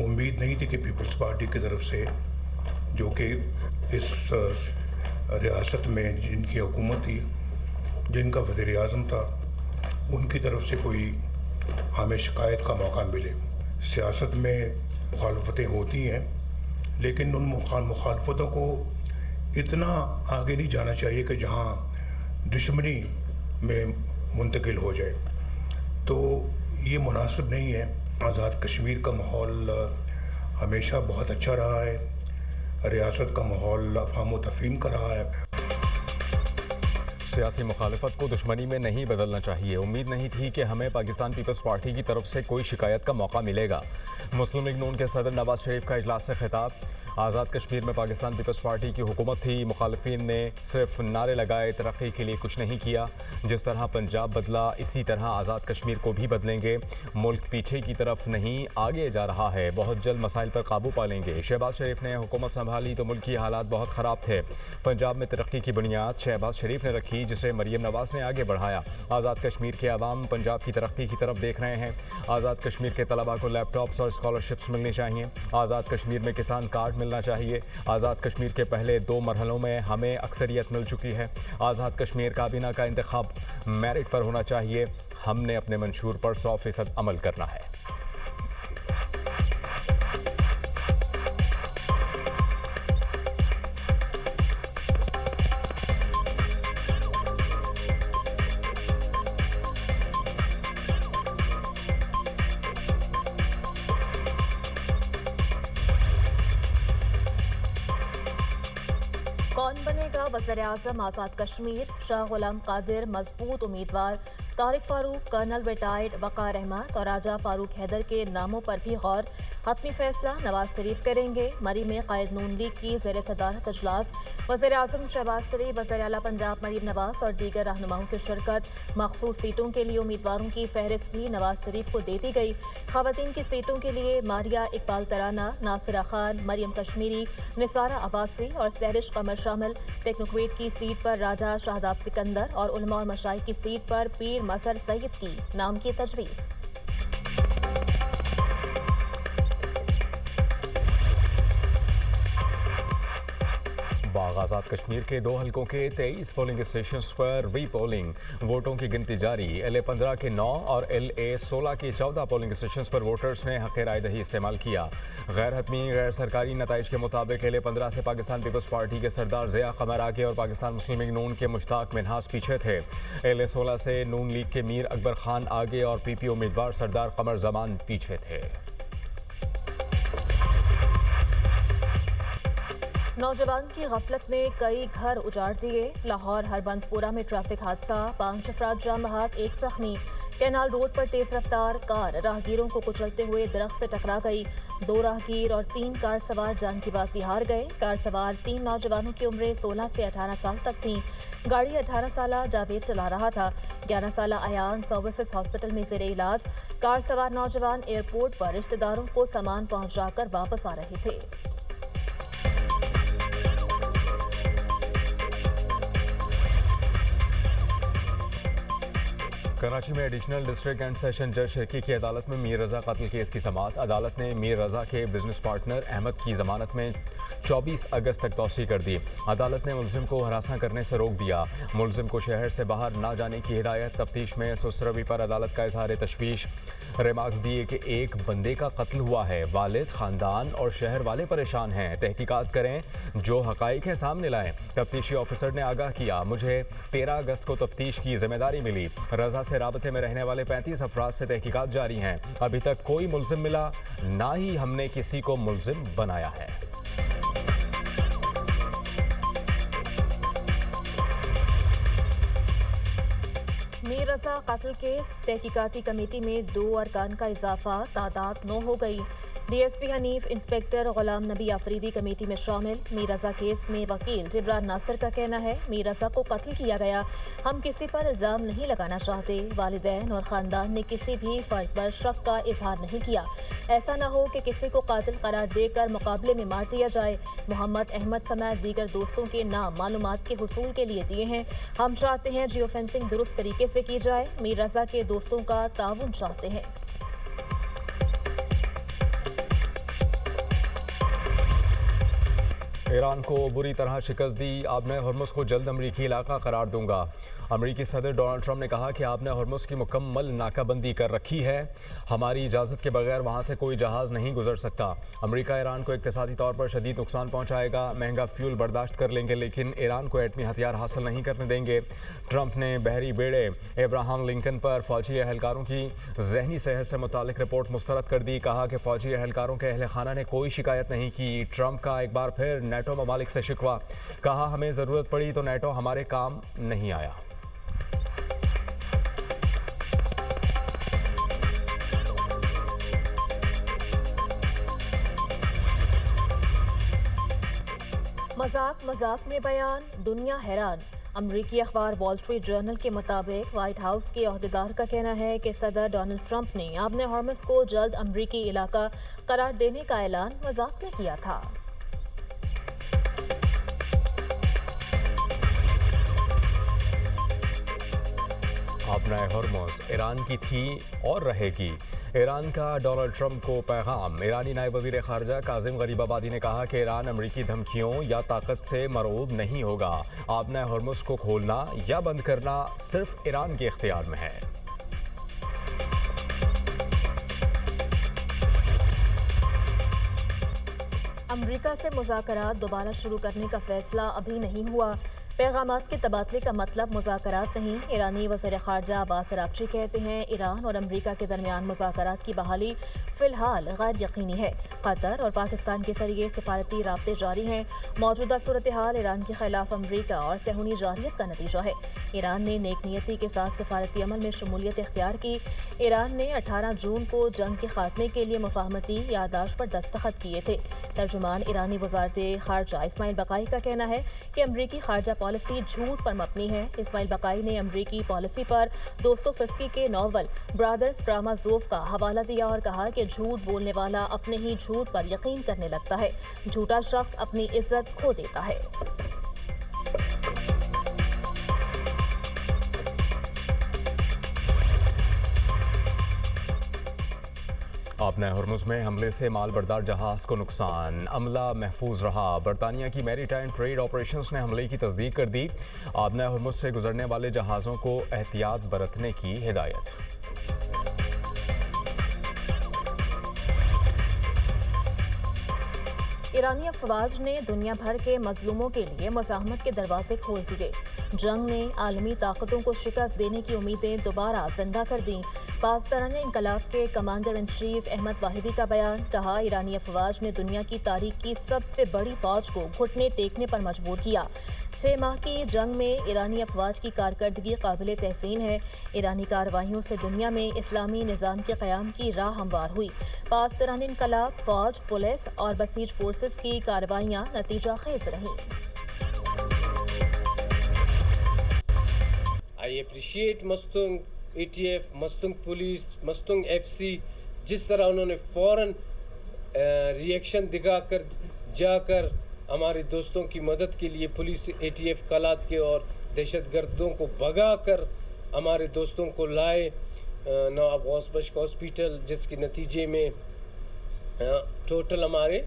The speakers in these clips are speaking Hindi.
उम्मीद नहीं थी कि पीपल्स पार्टी की तरफ से, जो कि इस रियासत में जिनकी हुकूमत थी, जिनका वज़ीर आज़म था, उनकी तरफ से कोई हमें शिकायत का मौका मिले। सियासत में मुखालफतें होती हैं, लेकिन उन मुखालफतों को इतना आगे नहीं जाना चाहिए कि जहाँ दुश्मनी में मुंतकिल हो जाए। तो ये मुनासिब नहीं है। आज़ाद कश्मीर का माहौल हमेशा बहुत अच्छा रहा है, रियासत का माहौल अफ़हाम व तफ़हीम का रहा है। सियासी मुखालफत को दुश्मनी में नहीं बदलना चाहिए। उम्मीद नहीं थी कि हमें पाकिस्तान पीपल्स पार्टी की तरफ से कोई शिकायत का मौका मिलेगा। मुस्लिम लीग नून के सदर नवाज शरीफ का इजलास से खिताब। आज़ाद कश्मीर में पाकिस्तान पीपल्स पार्टी की हुकूमत थी, मुखालिफिन ने सिर्फ नारे लगाए, तरक्की के लिए कुछ नहीं किया। जिस तरह पंजाब बदला, इसी तरह आज़ाद कश्मीर को भी बदलेंगे। मुल्क पीछे की तरफ नहीं, आगे जा रहा है। बहुत जल्द मसाइल पर काबू पा लेंगे। शहबाज शरीफ ने हुकूमत संभाली तो मुल्क की हालात बहुत ख़राब थे। पंजाब में तरक्की की बुनियाद शहबाज शरीफ ने रखी, जिसे मरियम नवाज ने आगे बढ़ाया। आज़ाद कश्मीर के अवाम पंजाब की तरक्की की तरफ देख रहे हैं। आज़ाद कश्मीर के तलबा को लैपटॉप्स और स्कॉलरशिप्स मिलनी चाहिए। आज़ाद कश्मीर में किसान कार्ड मिलना चाहिए। आज़ाद कश्मीर के पहले 2 मरहलों में हमें अक्सरियत मिल चुकी है। आज़ाद कश्मीर काबीना का इंतखाब मेरिट पर होना चाहिए। हमने अपने मंशूर पर 100% अमल करना है। कौन बनेगा वज़ीर-ए-आज़म आज़ाद कश्मीर? शाह गुलाम कादिर मजबूत उम्मीदवार, तारिक फारूक, कर्नल रिटायर्ड वक़ार अहमद और राजा फारूक हैदर के नामों पर भी गौर। हतमी फैसला नवाज शरीफ करेंगे। मरी में कायद नून लीग की ज़ेर सदारत इजलास। वज़ीर-ए-आज़म शहबाज शरीफ, वज़ीर आला पंजाब मरीम नवाज और दीगर रहनुमाओं की शिरकत। मखसूस सीटों के लिए उम्मीदवारों की फहरिस्त भी नवाज शरीफ को दे दी गई। ख़वातीन की सीटों के लिए मारिया इकबाल तराना, नासिरा खान, मरियम कश्मीरी, निसारा अब्बासी और सहरिश कमर शामिल। टेक्नोक्रेट की सीट पर राजा शाहदाब सिकंदर और उलमा और मशाइख की सीट पर पीर मजहर सैयद की नाम की तजवीज़। बाग आज़ाद कश्मीर के 2 हलकों के 23 पोलिंग स्टेशंस पर री पोलिंग, वोटों की गिनती जारी। LA-15 के 9 और LA-16 के 14 पोलिंग स्टेशंस पर वोटर्स ने हक़ राय दही इस्तेमाल किया। गैर हतमी गैर सरकारी नताइज के मुताबिक LA-15 से पाकिस्तान पीपल्स पार्टी के सरदार ज़िया कमर आगे और पाकिस्तान मुस्लिम लीग नून के मुश्ताक मिन्हास पीछे थे। LA-16 से नून लीग के मीर अकबर खान आगे और PP उम्मीदवार सरदार कमर जमान पीछे थे। नौजवान की गफलत में कई घर उजाड़ दिए। लाहौर हरबंसपुरा में ट्रैफिक हादसा, 5 अफराद जान बहक, 1 जख्मी। कैनाल रोड पर तेज रफ्तार कार राहगीरों को कुचलते हुए दरख्त से टकरा गई। 2 राहगीर और 3 कार सवार जान की बाजी हार गए। कार सवार 3 नौजवानों की उम्रें 16 से 18 साल तक थीं। गाड़ी 18 साला जावेद चला रहा था। 11 साला अयान सर्विसेज हॉस्पिटल में जेर इलाज। कार सवार नौजवान एयरपोर्ट पर रिश्तेदारों को सामान पहुंचाकर वापस आ रहे थे। कराची में एडिशनल डिस्ट्रिक्ट एंड सेशन जज शिरकी की अदालत में मीर रजा कत्ल केस की समाअत। अदालत ने मीर रजा के बिजनेस पार्टनर अहमद की जमानत में 24 अगस्त तक तौसीह कर दी। अदालत ने मुलजिम को हरासा करने से रोक दिया। मुलजिम को शहर से बाहर ना जाने की हिदायत। तफ्तीश में सुसरवी पर अदालत का इजहार तशवीश। रिमार्क्स दिए कि एक बंदे का कत्ल हुआ है, वालिद, खानदान और शहर वाले परेशान हैं। तहकीकात करें, जो हकाइक है सामने लाएं। तफ्तीशी ऑफिसर ने आगाह किया, मुझे 13 अगस्त को तफ्तीश की जिम्मेदारी मिली। रजा से राबते में रहने वाले 35 अफराद से तहकीकात जारी हैं। अभी तक कोई मुलजिम मिला, ना ही हमने किसी को मुलजिम बनाया है। मीर रजा कत्ल केस तहकीकाती कमेटी में 2 अरकान का इजाफा, तादाद 9 हो गई। DSP Hanif, inspector Ghulam Nabi Afridi committee में शामिल। मीर रजा केस में वकील जिब्रान नासिर का कहना है, मीर रजा को कत्ल किया गया, हम किसी पर इल्जाम नहीं लगाना चाहते। वालिदैन और खानदान ने किसी भी फर्द पर शक का इजहार नहीं किया। ऐसा न हो कि किसी को कातिल करार देकर मुकाबले में मार दिया जाए। मोहम्मद अहमद समेत दीगर दोस्तों के नाम मालूमात के हुसूल के लिए दिए हैं। हम चाहते हैं जियो फेंसिंग दुरुस्त तरीके से की जाए। मीर रजा के दोस्तों का ताउन चाहते हैं। ईरान को बुरी तरह शिकस्त दी, आबना हॉर्मुज़ को जल्द अमरीकी इलाका करार दूंगा। अमरीकी सदर डोनाल्ड ट्रंप ने कहा कि आपने हॉर्मुज़ की मुकम्मल नाकाबंदी कर रखी है, हमारी इजाज़त के बगैर वहाँ से कोई जहाज़ नहीं गुजर सकता। अमरीका ईरान को इक़्तिसादी तौर पर शदीद नुकसान पहुँचाएगा, महंगा फ्यूल बर्दाश्त कर लेंगे लेकिन ईरान को एटमी हथियार हासिल नहीं करने देंगे। ट्रंप ने बहरी बेड़े एब्राहम लिंकन पर फौजी एहलकारों की जहनी सेहत से मुतालिक रिपोर्ट मुस्तरद कर दी। कहा कि फौजी एहलकारों के अहल खाना ने कोई शिकायत नहीं की। ट्रंप का एक बार फिर नेटो ममालिक से शिकवा, कहा हमें ज़रूरत पड़ी तो नेटो हमारे काम नहीं आया। मजाक मजाक में बयान, दुनिया हैरान। अमरीकी अखबार वॉल स्ट्रीट जर्नल के मुताबिक व्हाइट हाउस के अहदेदार का कहना है कि सदर डोनाल्ड ट्रंप ने आबने हॉर्मुज़ को जल्द अमरीकी इलाका करार देने का ऐलान मजाक में किया था। आबना हॉर्मुज़ ईरान की थी और रहेगी। ईरान का डोनाल्ड ट्रंप को पैगाम। ईरानी नायब वज़ीर ख़ारजा काज़िम गरीबाबादी ने कहा कि ईरान अमरीकी धमकियों या ताकत से मरऊब नहीं होगा। आबना हॉर्मुज़ को खोलना या बंद करना सिर्फ ईरान के इख्तियार में है। अमरीका से मुज़ाकरात दोबारा शुरू करने का फैसला अभी नहीं हुआ। पैगामात के तबादले का मतलब मुज़ाकरात नहीं। ईरानी वज़ीर ख़ारजा अब्बास अराग़ची कहते हैं ईरान और अमरीका के दरमियान मुज़ाकरात की बहाली फ़िलहाल गैर यकीनी है। कतर और पाकिस्तान के ज़रिए सिफारती राब्ते जारी हैं। मौजूदा सूरत हाल ईरान के खिलाफ अमरीका और सहूनी जारियत का नतीजा है। ईरान ने नेक नियती के साथ सिफारती अमल में शमूलियत इख्तियार की। ईरान ने 18 जून को जंग के खात्मे के लिए मुफाहमती याददाश्त पर दस्तखत किए थे। तर्जुमान ईरानी वज़ारत ख़ारजा इस्माइल बक़ाई का कहना है कि अमरीकी ख़ारजा पॉलिसी झूठ पर मबनी है। इस्माइल बक़ाई ने अमरीकी पॉलिसी पर दोस्तोफिस्की के नावल ब्रदर्स कारामाज़ोव का हवाला दिया और कहा कि झूठ बोलने वाला अपने ही झूठ पर यकीन करने लगता है। झूठा शख्स अपनी इज्जत खो देता है। आबना हॉर्मुज़ में हमले से माल बरदार जहाज़ को नुकसान, अमला महफूज रहा। बरतानिया की मैरीटाइम ट्रेड ऑपरेशंस ने हमले की तस्दीक कर दी। आबना हॉर्मुज़ से गुजरने वाले जहाज़ों को एहतियात बरतने की हिदायत। ईरानी अफवाज ने दुनिया भर के मजलूमों के लिए मज़ाहमत के दरवाजे खोल दिए। जंग ने आलमी ताकतों को शिकस्त देने की उम्मीदें दोबारा जिंदा कर दी। पाकिस्तानी इनकलाब के commander in chief Ahmad Vahidi का बयान, कहा ईरानी अफवाज ने दुनिया की तारीख की सबसे बड़ी फौज को घुटने टेकने पर मजबूर किया। 6 माह की जंग में ईरानी अफवाज की कारकर्दगी काबिल तहसीन है। ईरानी कार्रवाइयों से दुनिया में इस्लामी निज़ाम के क़याम की राह हमवार हुई। पाकिस्तानी इनकलाब, फौज, पुलिस और बसीज फोर्सेस की कार्रवाइयाँ नतीजा खेज रहीं। I appreciate Mastung ATF, Mastung police, Mastung FC, जिस तरह उन्होंने फ़ौरन रिएक्शन दिखाकर जाकर हमारे दोस्तों की मदद के लिए पुलिस ATF कलात के और दहशतगर्दों को भगाकर हमारे दोस्तों को लाए नवाब गौस बख्श हॉस्पिटल, जिसके नतीजे में टोटल हमारे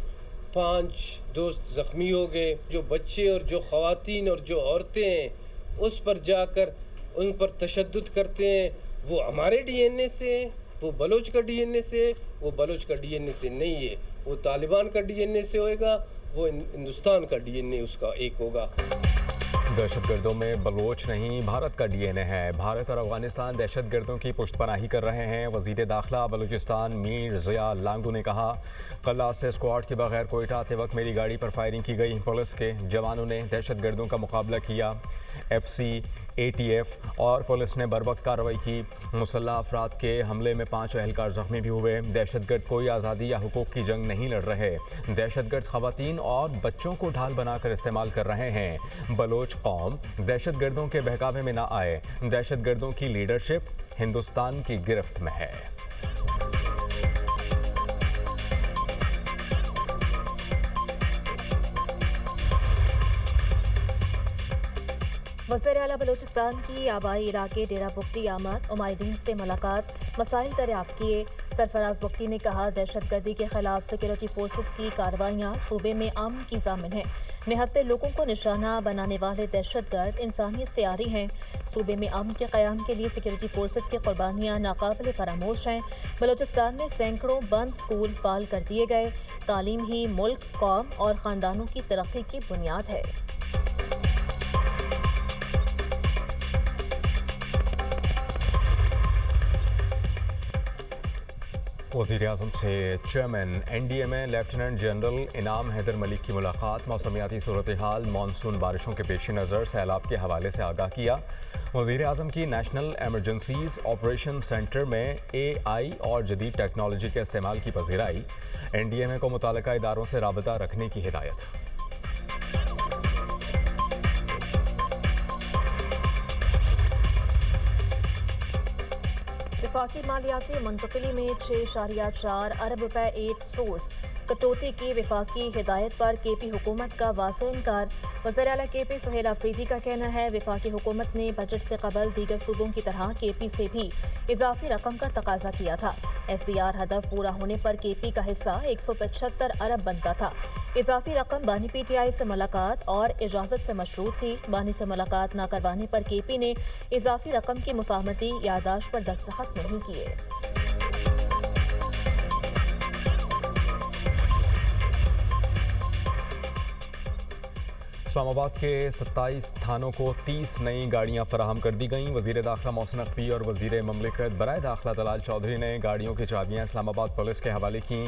5 दोस्त ज़ख्मी हो गए। जो बच्चे और जो ख़वातीन और जो औरतें हैं उस पर जाकर उन पर तशद्दुद करते हैं, वो हमारे DNA से, वो बलोच का DNA से, वो बलोच का DNA से नहीं है, वो तालिबान का DNA से होएगा, वो हिंदुस्तान का DNA उसका एक होगा। दहशतगर्दों में बलोच नहीं, भारत का DNA है। भारत और अफगानिस्तान दहशतगर्दों की पुष्टपनाही कर रहे हैं। वज़ीर दाखिला बलूचिस्तान मीर ज़िया लांगू ने कहा, कल से स्क्वाड के बगैर कोयटा आते वक्त मेरी गाड़ी पर फायरिंग की गई। पुलिस के जवानों ने दहशतगर्दों का मुकाबला किया। FC, ATF और पुलिस ने बरवक्त कार्रवाई की। मुसल्लह अफराद के हमले में 5 एहलकार ज़ख्मी भी हुए। दहशतगर्द कोई आज़ादी या हुकूक की जंग नहीं लड़ रहे। दहशतगर्द ख़वातीन और बच्चों को ढाल बनाकर इस्तेमाल कर रहे हैं। बलोच कौम दहशतगर्दों के बहकावे में ना आए। दहशतगर्दों की लीडरशिप हिंदुस्तान की गिरफ्त में है। वज़ीर आला बलूचिस्तान की आबाई इलाके डेरा बुगटी आमद, उमाइदीन से मुलाकात, मसाइल दरियाफ्त किए। सरफराज बुख्ती ने कहा, दहशतगर्दी के खिलाफ सिक्योरिटी फोर्सेस की कार्रवाइयां सूबे में अमन की ज़ामिन है। निहत्ते लोगों को निशाना बनाने वाले दहशतगर्द इंसानियत से आरी हैं। सूबे में अमन के क़याम के लिए सिक्योरिटी फोर्सेस की कुर्बानियां नाकाबिल फरामोश हैं। बलोचिस्तान में सैकड़ों बंद स्कूल फाल कर दिए गए। तालीम ही मुल्क, कौम और ख़ानदानों की तरक्की की बुनियाद है। वज़ीर-ए-आज़म से चेयरमैन NDA में लेफ्टिनेंट जनरल इनाम हैदर मलिक की मुलाकात। मौसमियाती सूरत हाल, मानसून बारिशों के पेश नज़र सैलाब के हवाले से आगाह किया। वज़ीर-ए-आज़म की नेशनल एमरजेंसीज ऑपरेशन सेंटर में AI और जदीद टेक्नोलॉजी के इस्तेमाल की पज़ीराई। NDA को मुताल्लिका इदारों से राबता रखने की हिदायत। वफाकी मालियाती मुंतकिली में 6.4 अरब रुपए एड सोर्स कटौती की वफाकी हिदायत पर KP हुकूमत का वाज़ेह इनकार। वज़ीर आला KP सुहेल आफरीदी का कहना है, वफाकी हुकूमत ने बजट से कबल दीगर सूबों की तरह KP से भी इजाफी रकम का तकाजा किया था। FBR हदफ पूरा होने पर KP का हिस्सा 175 अरब बनता था। इजाफी रकम बानी PTI से मुलाकात और इजाज़त से मशरूत थी। बानी से मुलाकात न करवाने पर KP ने इजाफी रकम की मुफाहमती यादाश्त पर दस्तखत नहीं किए। इस्लामाबाद के 27 थानों को 30 नई गाड़ियां फराहम कर दी गईं। वज़ीर दाखिला मोहसिन नकवी और वज़ीर ममलिकत बराए दाखिला तलाल चौधरी ने गाड़ियों की चाबियां इस्लामाबाद पुलिस के हवाले की।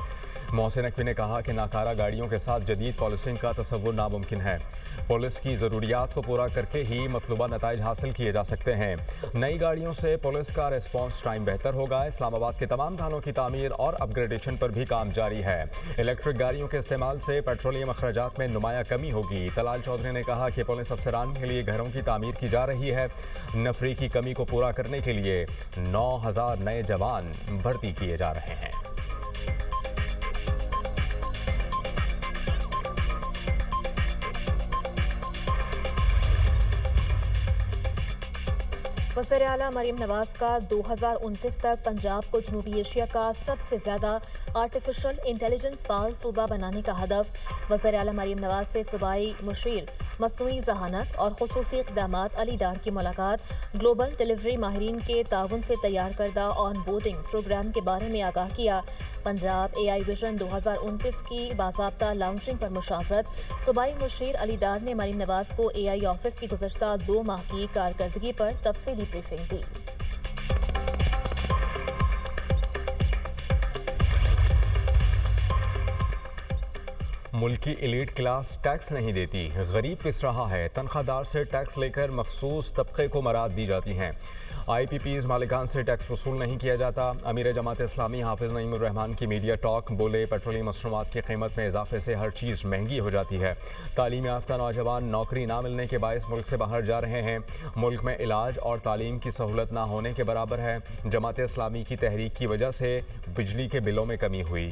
मोहसिन नकवी ने कहा कि नाकारा गाड़ियों के साथ जदीद पॉलिसिंग का तसव्वुर नामुमकिन है। पुलिस की ज़रूरियात को पूरा करके ही मतलूबा नताइज हासिल किए जा सकते हैं। नई गाड़ियों से पुलिस का रिस्पॉन्स टाइम बेहतर होगा। इस्लामाबाद के तमाम थानों की तामीर और अपग्रेडेशन पर भी काम जारी है। इलेक्ट्रिक गाड़ियों के इस्तेमाल से पेट्रोलियम अखराजात में नुमाया कमी होगी। तलाल चौधरी ने कहा कि पुलिस अफसरान के लिए घरों की तामीर की जा रही है। नफरी की कमी को पूरा करने के लिए 9000 नए जवान भर्ती किए जा रहे हैं। वज़ीर आला मरीम नवाज का 2029 तक पंजाब को जनूबी एशिया का सबसे ज़्यादा आर्टिफिशियल इंटेलिजेंस फाल सूबा बनाने का हदफ। वज़ीर आला मरीम नवाज से सूबाई मुशीर मसनूई जहानत और खुसूसी इक़दामात अली डार की मुलाकात। ग्लोबल डिलीवरी माहिरीन के ताउन से तैयार करदा ऑन बोर्डिंग प्रोग्राम के बारे में आगाह किया। पंजाब AI विजन 2029 की बाज़ाब्ता लॉन्चिंग पर मुशावरत। सूबाई मुशीर अली डार ने मरीम नवाज को AI ऑफिस की गुज़श्ता 2 माह की कारकर्दगी पर तफसीली ब्रीफिंग दी। मुल्की एलीट क्लास टैक्स नहीं देती, गरीब पिस रहा है। तनख्वाहदार से टैक्स लेकर मखसूस तबके को मराद दी जाती हैं। IPPs मालिकान से टैक्स वसूल नहीं किया जाता। अमीर जमात इस्लामी हाफिज नईमुर रहमान की मीडिया टॉक। बोले, पेट्रोलियम मसनूआत की कीमत में इजाफे से हर चीज़ महंगी हो जाती है। तालीम याफ्ता नौजवान नौकरी ना मिलने के बायस मुल्क से बाहर जा रहे हैं। मुल्क में इलाज और तालीम की सहूलत ना होने के बराबर है। जमात इस्लामी की तहरीक की वजह से बिजली के बिलों में कमी हुई।